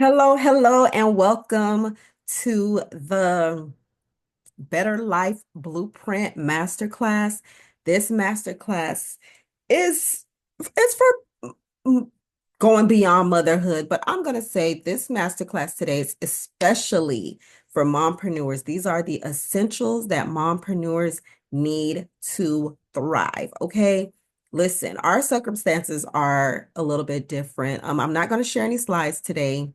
Hello, hello, and welcome to the Better Life Blueprint Masterclass. This masterclass is for mm, going beyond motherhood, but I'm going to say this masterclass today is especially for mompreneurs. These are the essentials that mompreneurs need to thrive, okay? Listen, our circumstances are a little bit different. I'm not going to share any slides today.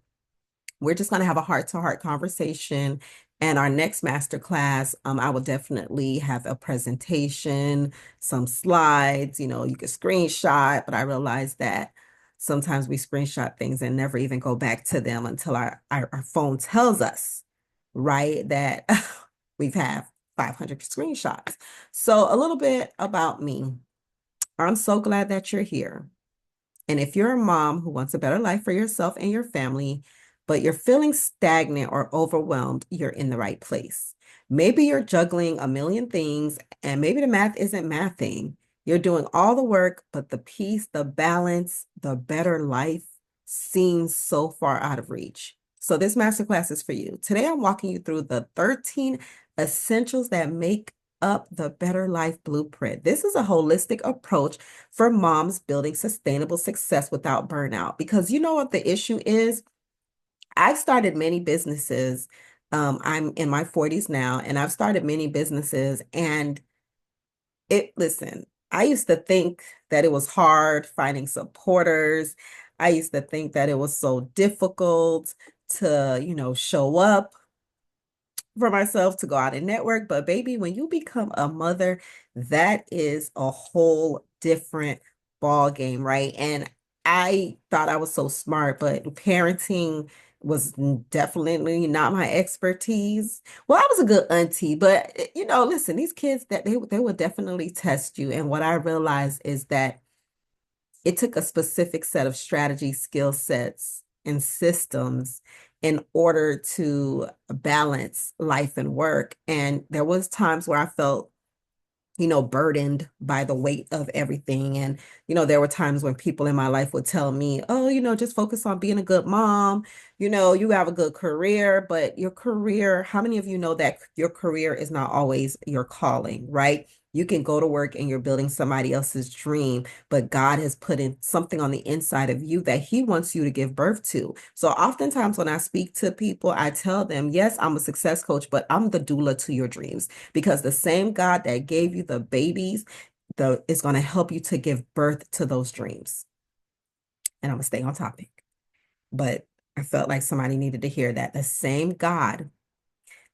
We're just going to have a heart-to-heart conversation. And our next master class, I will definitely have a presentation, some slides, you could screenshot, but I realize that sometimes we screenshot things and never even go back to them until our phone tells us, right, that we've had 500 screenshots. So a little bit about me. I'm so glad that you're here. And if you're a mom who wants a better life for yourself and your family, but you're feeling stagnant or overwhelmed, you're in the right place. Maybe you're juggling a million things and maybe the math isn't mathing. You're doing all the work, but the peace, the balance, the better life seems so far out of reach. So this masterclass is for you. Today, I'm walking you through the 13 essentials that make up the Better Life Blueprint. This is a holistic approach for moms building sustainable success without burnout. Because you know what the issue is? I've started many businesses. I'm in my 40s now, and I've started many businesses. And listen, I used to think that it was hard finding supporters. I used to think that it was so difficult to, show up for myself to go out and network. But baby, when you become a mother, that is a whole different ball game, right? And I thought I was so smart, but parenting was definitely not my expertise. Well, I was a good auntie, but listen, these kids that they will definitely test you. And what I realized is that it took a specific set of strategy, skill sets, and systems in order to balance life and work. And there was times where I felt burdened by the weight of everything. And, there were times when people in my life would tell me, oh, just focus on being a good mom. You have a good career, but your career, how many of you know that your career is not always your calling, right? You can go to work and you're building somebody else's dream, but God has put in something on the inside of you that He wants you to give birth to. So oftentimes when I speak to people, I tell them, yes, I'm a success coach, but I'm the doula to your dreams, because the same God that gave you the babies is going to help you to give birth to those dreams. And I'm going to stay on topic. But I felt like somebody needed to hear that. The same God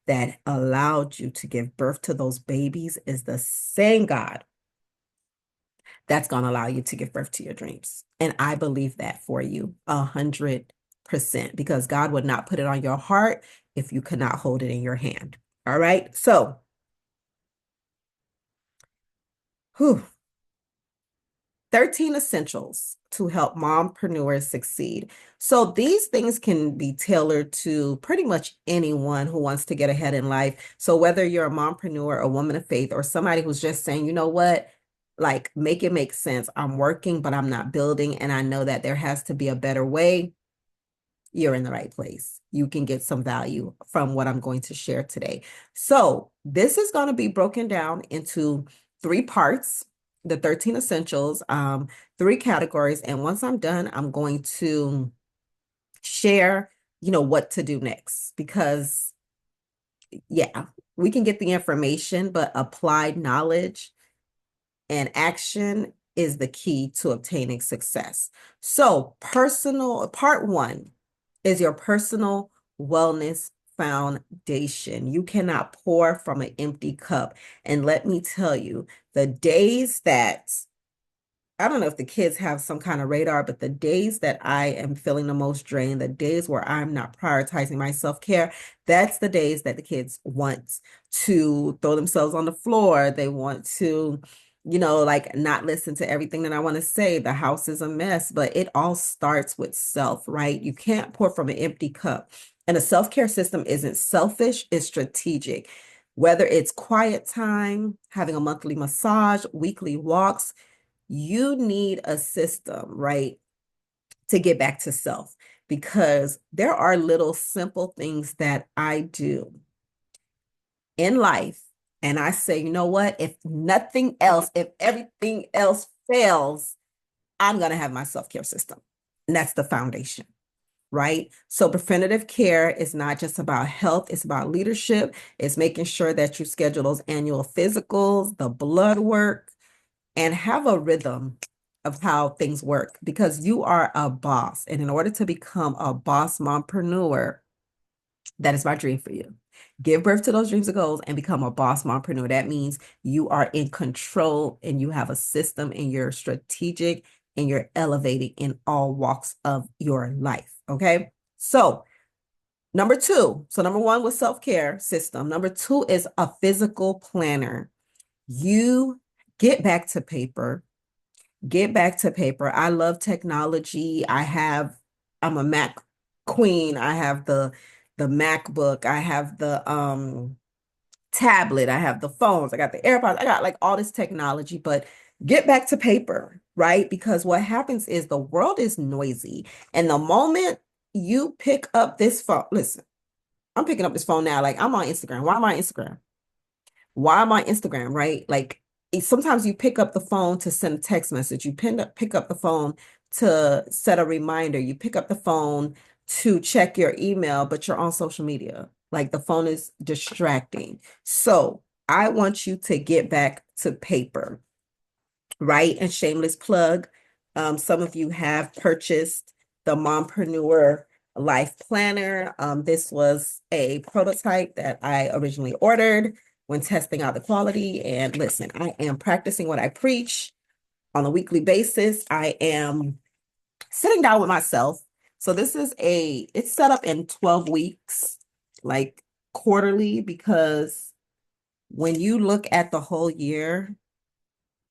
that allowed you to give birth to those babies is the same God that's going to allow you to give birth to your dreams. And I believe that for you 100%, because God would not put it on your heart if you could not hold it in your hand. All right. So, whew, 13 essentials to help mompreneurs succeed. So these things can be tailored to pretty much anyone who wants to get ahead in life. So whether you're a mompreneur, a woman of faith, or somebody who's just saying, you know what, like make it make sense. I'm working, but I'm not building. And I know that there has to be a better way. You're in the right place. You can get some value from what I'm going to share today. So this is going to be broken down into 3 parts, the 13 essentials, 3 categories. And once I'm done, I'm going to share, what to do next, because yeah, we can get the information, but applied knowledge and action is the key to obtaining success. So part 1 is your personal wellness foundation. You cannot pour from an empty cup. And let me tell you, the days that, I don't know if the kids have some kind of radar, but the days that I am feeling the most drained, the days where I'm not prioritizing my self-care, that's the days that the kids want to throw themselves on the floor. They want to, like not listen to everything that I want to say. The house is a mess, but it all starts with self, right? You can't pour from an empty cup. And a self-care system isn't selfish, it's strategic. Whether it's quiet time, having a monthly massage, weekly walks, you need a system, right, to get back to self. because there are little simple things that I do in life. And I say, you know what? If nothing else, if everything else fails, I'm going to have my self-care system. And that's the foundation, right? So preventative care is not just about health, it's about leadership. It's making sure that you schedule those annual physicals, the blood work, and have a rhythm of how things work because you are a boss. And in order to become a boss mompreneur, that is my dream for you. Give birth to those dreams and goals and become a boss mompreneur. That means you are in control and you have a system and you're strategic and you're elevating in all walks of your life. Okay. So, number two. So, number one was self-care system. Number two is a physical planner. You get back to paper. Get back to paper. I love technology. I'm a Mac queen. I have the MacBook. I have the tablet. I have the phones. I got the AirPods. I got like all this technology, but get back to paper, right? Because what happens is the world is noisy. And the moment you pick up this phone, listen, I'm picking up this phone now. Like I'm on Instagram. Why am I on Instagram? Why am I on Instagram, right? Like sometimes you pick up the phone to send a text message. You pick up the phone to set a reminder. You pick up the phone to check your email, but you're on social media. Like the phone is distracting. So I want you to get back to paper, right? And shameless plug. Some of you have purchased the Mompreneur Life Planner. This was a prototype that I originally ordered when testing out the quality. And listen, I am practicing what I preach on a weekly basis. I am sitting down with myself. So it's set up in 12 weeks, like quarterly, because when you look at the whole year,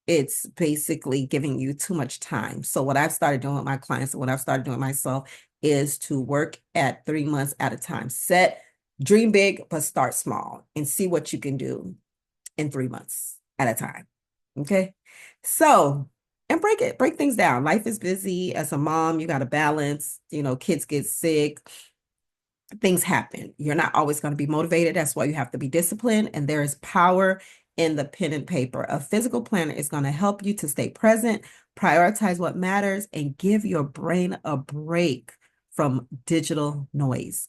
it's basically giving you too much time. So what I've started doing with my clients and what I've started doing myself is to work at 3 months at a time. Dream big, but start small and see what you can do in 3 months at a time. Okay. So, and break things down. Life is busy. As a mom, you got to balance, kids get sick, things happen. You're not always going to be motivated. That's why you have to be disciplined. And there is power in the pen and paper. A physical planner is going to help you to stay present, prioritize what matters, and give your brain a break from digital noise.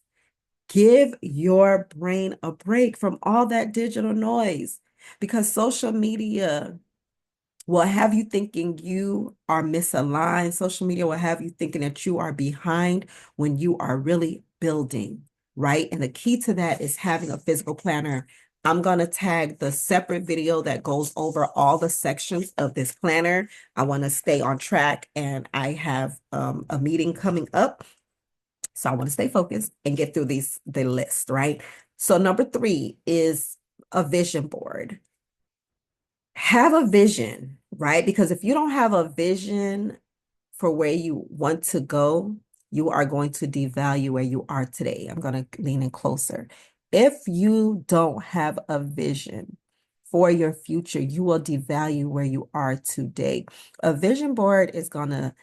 Give your brain a break from all that digital noise because social media will have you thinking you are misaligned. Social media will have you thinking that you are behind when you are really building, right? And the key to that is having a physical planner. I'm going to tag the separate video that goes over all the sections of this planner. I want to stay on track and I have a meeting coming up. So I want to stay focused and get through the list, right? So number 3 is a vision board. Have a vision, right? Because if you don't have a vision for where you want to go, you are going to devalue where you are today. I'm going to lean in closer. If you don't have a vision for your future, you will devalue where you are today. A vision board is going to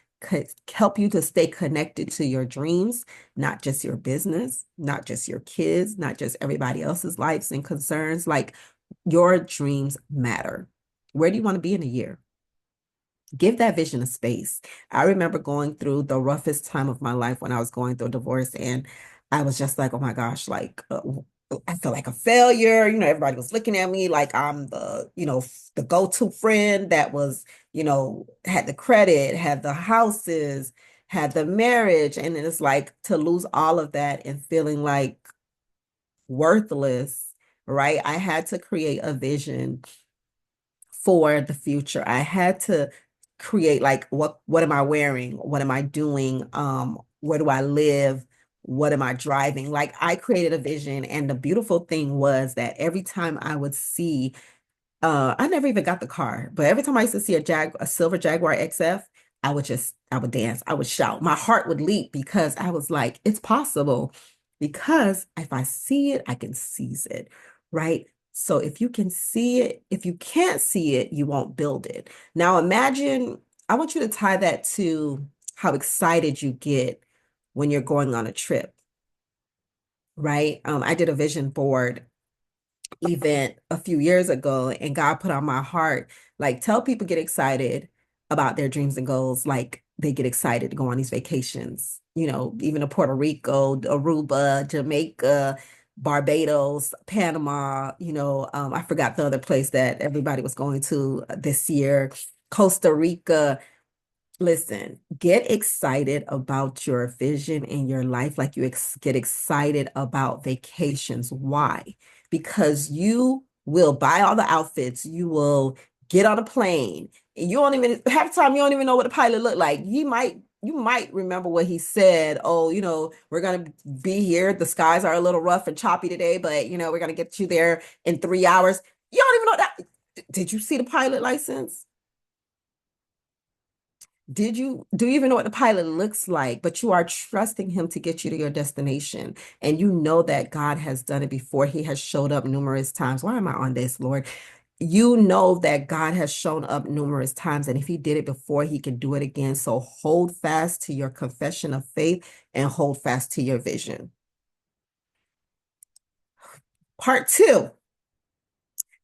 help you to stay connected to your dreams, not just your business, not just your kids, not just everybody else's lives and concerns. Like your dreams matter. Where do you want to be in a year? Give that vision a space. I remember going through the roughest time of my life when I was going through a divorce, and I was just like, oh my gosh, like I feel like a failure. Everybody was looking at me like I'm the go-to friend that was, had the credit, had the houses, had the marriage. And it's like to lose all of that and feeling like worthless, right? I had to create a vision for the future. I had to create like what am I wearing? What am I doing? Where do I live? What am I driving? Like I created a vision, and the beautiful thing was that every time I would see I never even got the car, but every time I used to see a silver Jaguar XF, I would dance, I would shout. My heart would leap because I was like, it's possible. Because if I see it, I can seize it, right? So if you can see it, if you can't see it, you won't build it. Now imagine, I want you to tie that to how excited you get when you're going on a trip, right? I did a vision board event a few years ago, and God put on my heart, like, tell people get excited about their dreams and goals, like they get excited to go on these vacations, even to Puerto Rico, Aruba, Jamaica, Barbados, Panama, I forgot the other place that everybody was going to this year, Costa Rica. Listen, get excited about your vision in your life like you get excited about vacations. Why? Because you will buy all the outfits, you will get on a plane, and you don't even half the time you don't even know what the pilot looked like. You might remember what he said. Oh, we're gonna be here. The skies are a little rough and choppy today, but we're gonna get you there in 3 hours. You don't even know that. Did you see the pilot license? Do you even know what the pilot looks like? But you are trusting him to get you to your destination. And you know that God has done it before. He has showed up numerous times. Why am I on this, Lord? You know that God has shown up numerous times. And if he did it before, he can do it again. So hold fast to your confession of faith and hold fast to your vision. Part two,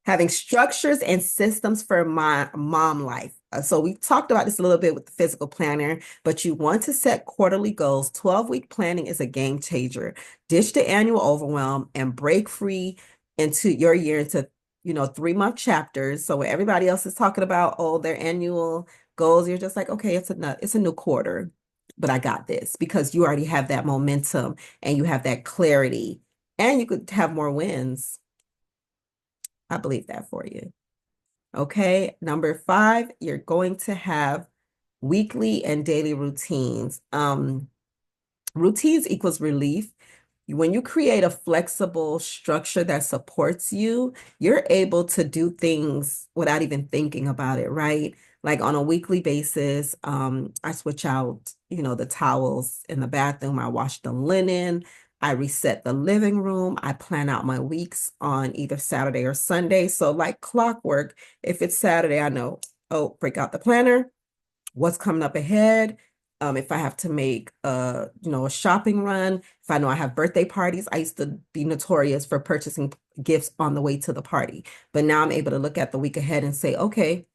having structures and systems for my mom life. So we talked about this a little bit with the physical planner, but you want to set quarterly goals. 12-week planning is a game changer. Ditch the annual overwhelm and break free into your year into, 3-month chapters. So when everybody else is talking about, their annual goals, you're just like, okay, it's a new quarter, but I got this because you already have that momentum and you have that clarity and you could have more wins. I believe that for you. Okay. Number 5, you're going to have weekly and daily routines. Routines equals relief. When you create a flexible structure that supports you, you're able to do things without even thinking about it, right? Like on a weekly basis, I switch out, the towels in the bathroom. I wash the linen. I reset the living room. I plan out my weeks on either Saturday or Sunday. So like clockwork, if it's Saturday, I know, break out the planner, what's coming up ahead. If I have to make a shopping run, if I know I have birthday parties, I used to be notorious for purchasing gifts on the way to the party. But now I'm able to look at the week ahead and say, okay,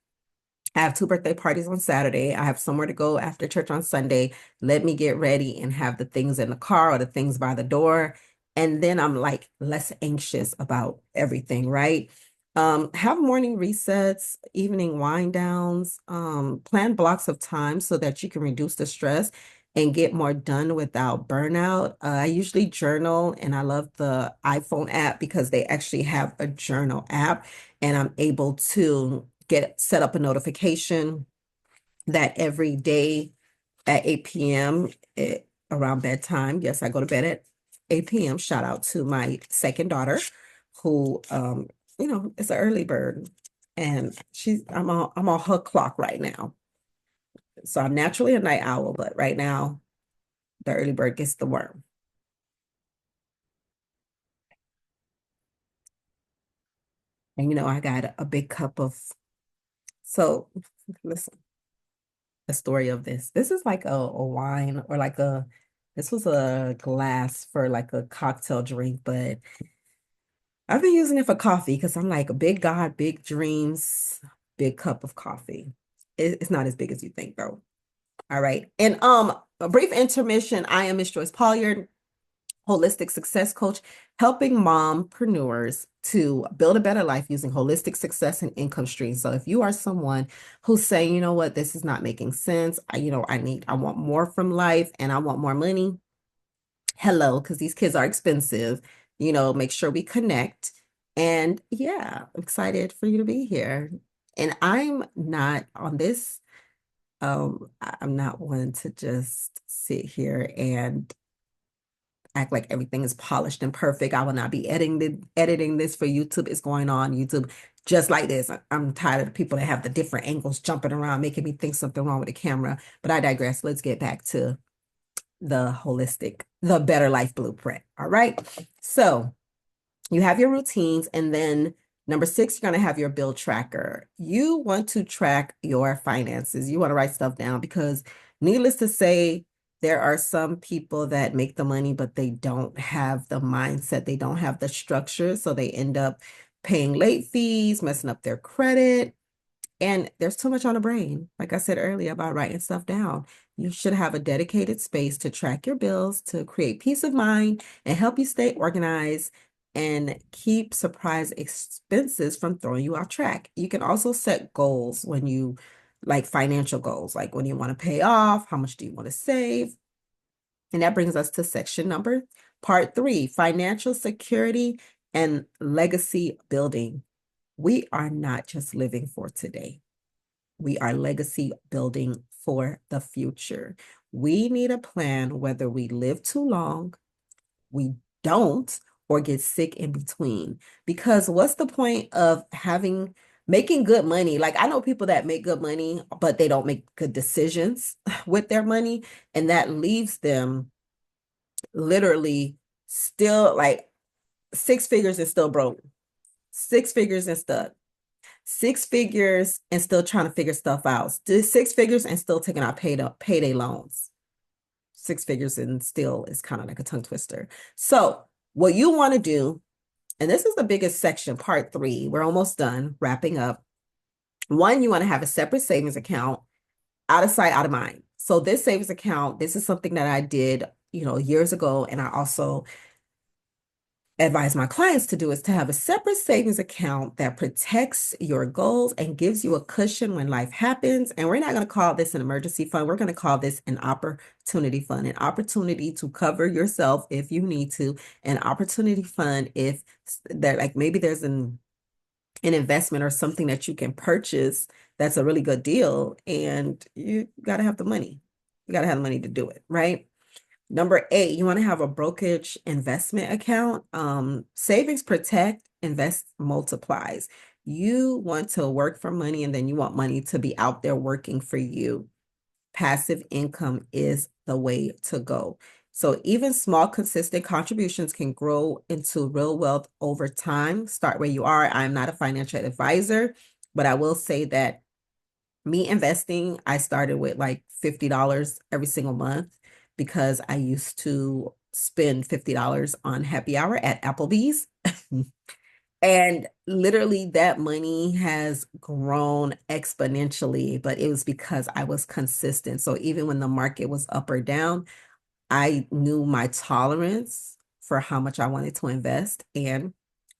I have 2 birthday parties on Saturday. I have somewhere to go after church on Sunday. Let me get ready and have the things in the car or the things by the door. And then I'm like less anxious about everything, right? Have morning resets, evening wind downs, plan blocks of time so that you can reduce the stress and get more done without burnout. I usually journal, and I love the iPhone app because they actually have a journal app, and I'm able to set up a notification that every day at 8 p.m. Around bedtime. Yes, I go to bed at 8 p.m. Shout out to my second daughter, who is an early bird, and I'm on her clock right now. So I'm naturally a night owl, but right now the early bird gets the worm. And I got a big cup of. So listen, the story of this. This is like a wine or this was a glass for like a cocktail drink, but I've been using it for coffee because I'm like a big God, big dreams, big cup of coffee. It's not as big as you think though. All right. And a brief intermission. I am Miss Joyce Polliard, holistic success coach, helping mompreneurs to build a better life using holistic success and income streams. So if you are someone who's saying, you know what, this is not making sense. I want more from life and I want more money. Hello, because these kids are expensive. Make sure we connect. And yeah, I'm excited for you to be here. And I'm not on this. I'm not one to just sit here and act like everything is polished and perfect. I will not be editing this for YouTube. It's going on YouTube just like this. I'm tired of the people that have the different angles jumping around, making me think something wrong with the camera. But I digress. Let's get back to the Better Life Blueprint. All right. So you have your routines, and then number 6, you're going to have your bill tracker. You want to track your finances. You want to write stuff down because needless to say, There are some people that make the money, but they don't have the mindset. They don't have the structure. So they end up paying late fees, messing up their credit. And there's too much on the brain. Like I said earlier about writing stuff down. You should have a dedicated space to track your bills, to create peace of mind and help you stay organized and keep surprise expenses from throwing you off track. You can also set goals when you like financial goals, like when you want to pay off, how much do you want to save? And that brings us to section number part 3, financial security and legacy building. We are not just living for today. We are legacy building for the future. We need a plan whether we live too long, we don't, or get sick in between. Because what's the point of making good money? Like I know people that make good money, but they don't make good decisions with their money, and that leaves them literally still like six figures and still broke, six figures and stuck. Six figures and still trying to figure stuff out. Six figures and still taking out payday loans. Six figures and still is kind of like a tongue twister. So what you want to do, and this is the biggest section, part 3, we're almost done wrapping up. One, you want to have a separate savings account, out of sight, out of mind. So this savings account, this is something that I did, years ago. And I also advise my clients to do is to have a separate savings account that protects your goals and gives you a cushion when life happens. And we're not going to call this an emergency fund. We're going to call this an opportunity fund, an opportunity to cover yourself if you need to, an opportunity fund if there, like maybe there's an investment or something that you can purchase that's a really good deal, and you got to have the money. You got to have the money to do it, right? Number 8, you want to have a brokerage investment account. Savings protect, invest multiplies. You want to work for money and then you want money to be out there working for you. Passive income is the way to go. So even small, consistent contributions can grow into real wealth over time. Start where you are. I'm not a financial advisor, but I will say that me investing, I started with like $50 every single month because I used to spend $50 on happy hour at Applebee's. And literally that money has grown exponentially, but it was because I was consistent. So even when the market was up or down, I knew my tolerance for how much I wanted to invest, and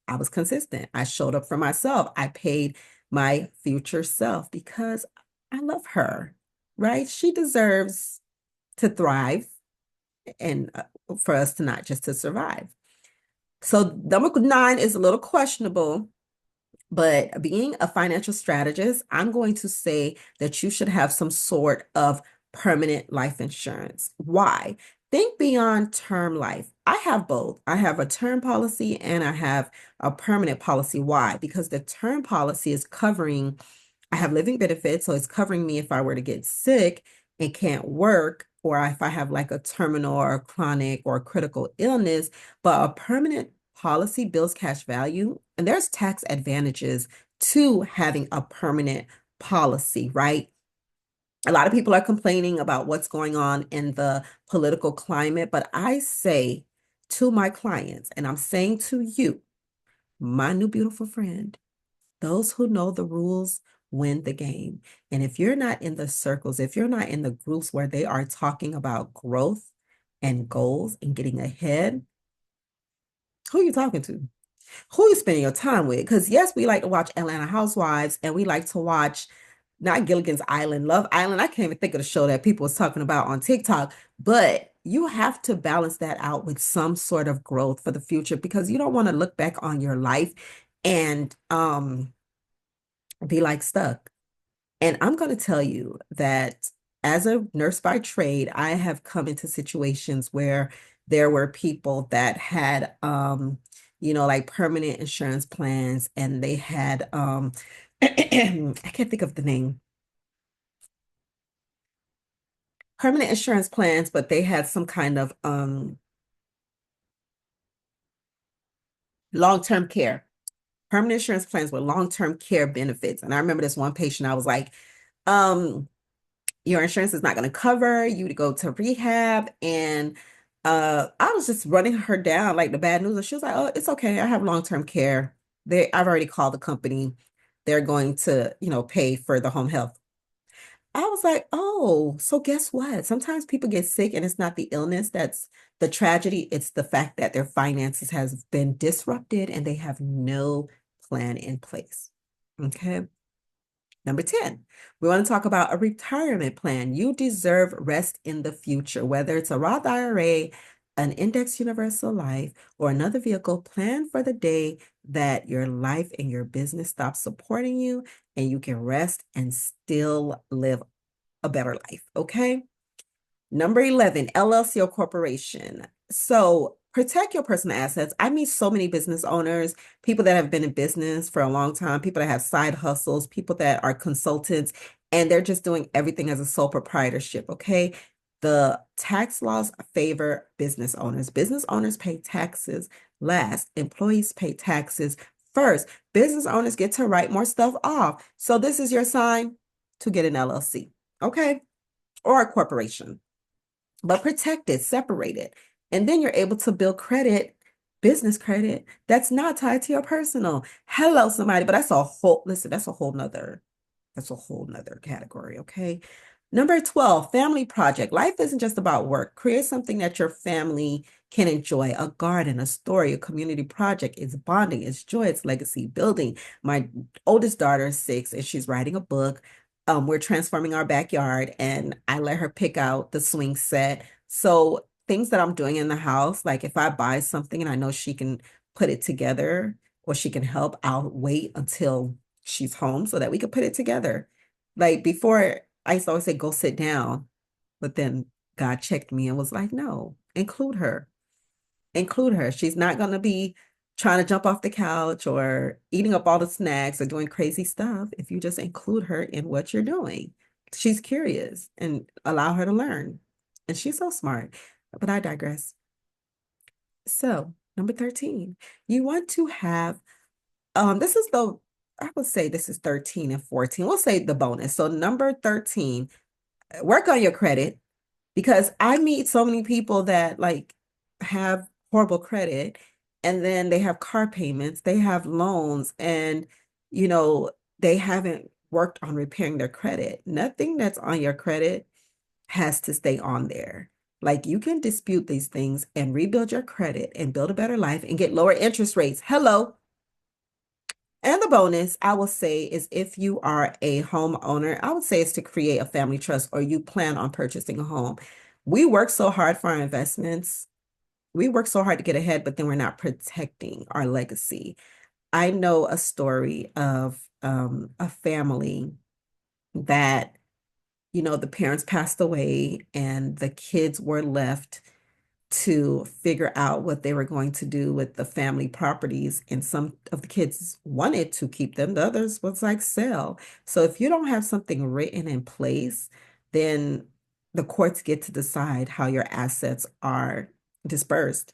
I was consistent. I showed up for myself. I paid my future self because I love her, right? She deserves to thrive and for us to not just to survive. So number 9 is a little questionable, but being a financial strategist, I'm going to say that you should have some sort of permanent life insurance. Why? Think beyond term life. I have both. I have a term policy and I have a permanent policy. Why? Because the term policy is covering, I have living benefits, so it's covering me if I were to get sick and can't work, or if I have like a terminal or a chronic or a critical illness. But a permanent policy builds cash value, and there's tax advantages to having a permanent policy, right? A lot of people are complaining about what's going on in the political climate, but I say to my clients, and I'm saying to you, my new beautiful friend, those who know the rules win the game. And if you're not in the circles, if you're not in the groups where they are talking about growth and goals and getting ahead, who are you talking to? Who are you spending your time with? Because yes, we like to watch Atlanta Housewives and we like to watch not Gilligan's Island, Love Island. I can't even think of the show that people was talking about on TikTok, but you have to balance that out with some sort of growth for the future because you don't want to look back on your life and be like stuck. And I'm going to tell you that as a nurse by trade, I have come into situations where there were people that had, like permanent insurance plans, and they had, I can't think of the name, permanent insurance plans, but they had some kind of long-term care, permanent insurance plans with long-term care benefits. And I remember this one patient, I was like, um, your insurance is not going to cover you to go to rehab. And I was just running her down like the bad news. And she was like, oh, it's okay. I have long-term care. I've already called the company. They're going to, pay for the home health. I was like, oh, so guess what? Sometimes people get sick and it's not the illness that's the tragedy. It's the fact that their finances has been disrupted and they have no plan in place. Okay. Number 10, we want to talk about a retirement plan. You deserve rest in the future, whether it's a Roth IRA, an Index Universal Life, or another vehicle. Plan for the day that your life and your business stop supporting you and you can rest and still live a better life. Okay. Number 11, LLC or corporation. So protect your personal assets. I meet so many business owners, people that have been in business for a long time, people that have side hustles, people that are consultants, and they're just doing everything as a sole proprietorship. Okay. The tax laws favor business owners. Business owners pay taxes last. Employees pay taxes first. Business owners get to write more stuff off. So this is your sign to get an LLC. Okay. Or a corporation, but protect it, separate it. And then you're able to build credit, business credit that's not tied to your personal. Hello, somebody, but listen, that's a whole nother category, okay? Number 12, family project. Life isn't just about work. Create something that your family can enjoy. A garden, a story, a community project. It's bonding, it's joy, it's legacy building. My oldest daughter is 6 and she's writing a book. We're transforming our backyard and I let her pick out the swing set. So things that I'm doing in the house, like if I buy something and I know she can put it together or she can help, I'll wait until she's home so that we could put it together. Like before, I used to always say, go sit down. But then God checked me and was like, no, include her. Include her. She's not going to be trying to jump off the couch or eating up all the snacks or doing crazy stuff if you just include her in what you're doing. She's curious and allow her to learn. And she's so smart. But I digress. So, number 13, you want to have this is I would say this is 13 and 14. We'll say the bonus. So number 13, work on your credit because I meet so many people that like have horrible credit and then they have car payments, they have loans, and you know, they haven't worked on repairing their credit. Nothing that's on your credit has to stay on there. Like you can dispute these things and rebuild your credit and build a better life and get lower interest rates. Hello. And the bonus, I will say, is if you are a homeowner, I would say is to create a family trust or you plan on purchasing a home. We work so hard for our investments. We work so hard to get ahead, but then we're not protecting our legacy. I know a story of a family that, the parents passed away and the kids were left to figure out what they were going to do with the family properties. And some of the kids wanted to keep them, the others was like sell. So if you don't have something written in place, then the courts get to decide how your assets are dispersed.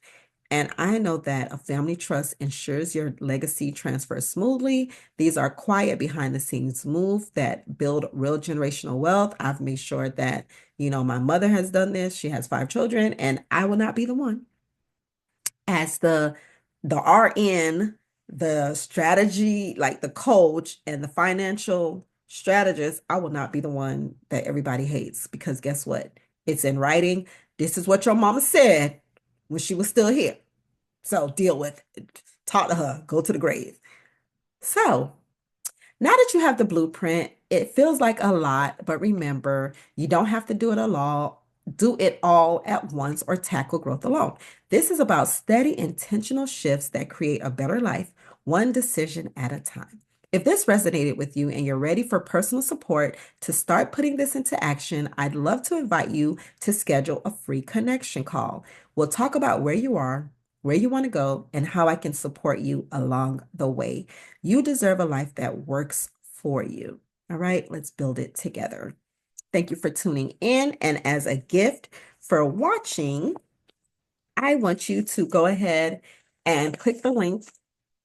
And I know that a family trust ensures your legacy transfers smoothly. These are quiet behind the scenes moves that build real generational wealth. I've made sure that, my mother has done this. She has 5 children, and I will not be the one as the RN, the strategy, like the coach and the financial strategist. I will not be the one that everybody hates because guess what? It's in writing. This is what your mama said when she was still here. So deal with it. Talk to her. Go to the grave. So now that you have the blueprint, it feels like a lot, but remember, you don't have to do it all at once or tackle growth alone. This is about steady, intentional shifts that create a better life, one decision at a time. If this resonated with you and you're ready for personal support to start putting this into action, I'd love to invite you to schedule a free connection call. We'll talk about where you are, where you want to go, and how I can support you along the way. You deserve a life that works for you. All right, let's build it together. Thank you for tuning in. And as a gift for watching, I want you to go ahead and click the link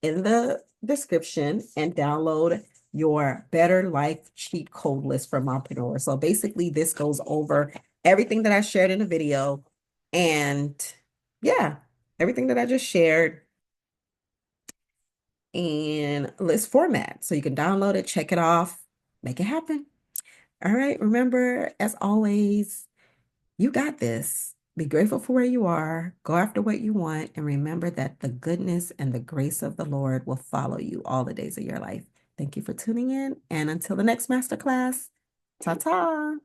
in the description and download your Better Life cheat code list for mompreneurs. So basically, this goes over everything that I shared in the video. And yeah, everything that I just shared in list format. So you can download it, check it off, make it happen. All right. Remember, as always, you got this. Be grateful for where you are, go after what you want, and remember that the goodness and the grace of the Lord will follow you all the days of your life. Thank you for tuning in, and until the next masterclass, ta-ta.